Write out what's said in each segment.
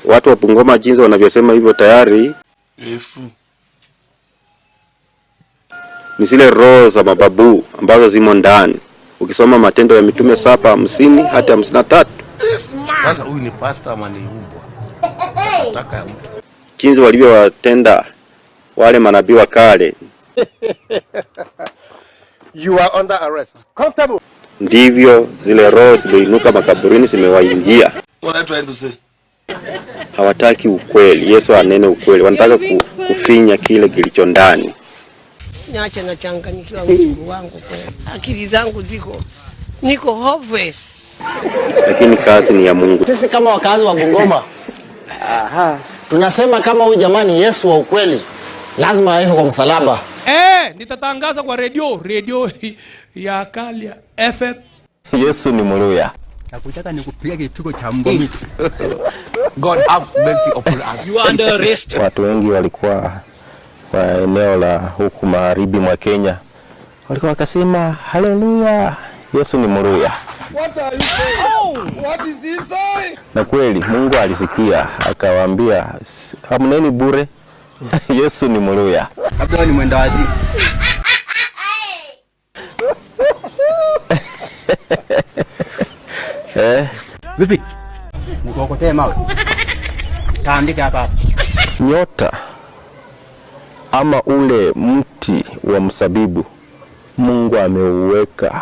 Watu wa Bungoma jinsi wanavyosema hivyo tayari ni zile roho za mababu ambazo zimo ndani. Ukisoma Matendo ya Mitume 7:50 hadi 53. Sasa huyu ni pastor ama ni mbwa? Nataka mtu. Jinsi walivyowatenda wale manabii wa kale. You are under arrest. Constable. Ndivyo zile roho zilizoinuka makaburini zimewaingia. What are you trying to say? Hawataki ukweli. Yesu anene ukweli. Wanataka kufinya kile kilicho ndani. Niache na changanyikiwa Mungu wangu kwa. Akili zangu niko hopeless. Lakini kazi ni ya Mungu. Sisi kama wakazi wa Bungoma tunasema kama huyu jamani Yesu wa ukweli lazima aende kwa msalaba. Nitatangaza kwa radio ya Kalia FM. Yesu ni Muluya. Nakutaka nikupiga kipigo cha mboni. God have mercy upon us. You are under arrest. Watu wengi walikuwa kwa eneo la huku magharibi mwa Kenya walikuwa wakasema haleluya, Yesu ni Muluya. What are you saying? What is he saying? Na kweli Mungu alisikia akawaambia hamneni bure. Yesu ni Muluya. Labda ni mwenda wazimu. Vipi? Mkokotee mawe. Taandika hapa. Nyota ama ule mti wa msabibu Mungu ameuweka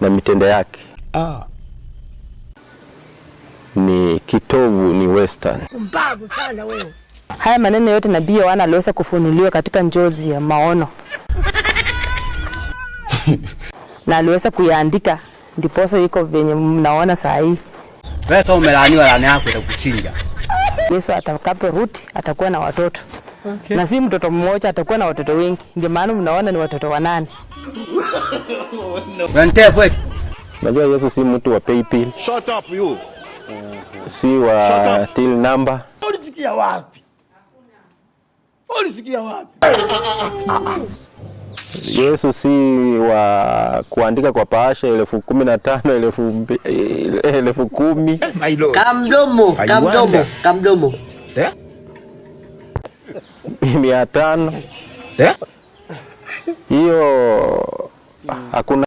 na mitende yake. Ni kitovu, ni western. Mbavu sana wewe. Haya maneno yote nabii Yohana aliweza kufunuliwa katika njozi ya maono. Na aliweza kuyaandika, ndiposa iko venye mnaona saa hii. Wewe kama umelaaniwa, laana yako itakuchinja. Yesu atakaporudi atakuwa na watoto. Na si mtoto mmoja, atakuwa na watoto wengi. Ndio maana mnaona ni watoto 8. Najua Yesu si mtu wa PayPal. Shut up you. Si wa till number. Ulisikia wapi? Ulisikia wapi? Yesu si wa kuandika kwa bahasha 15,000, 10,000. Kamdomo. 500. Hiyo hakuna.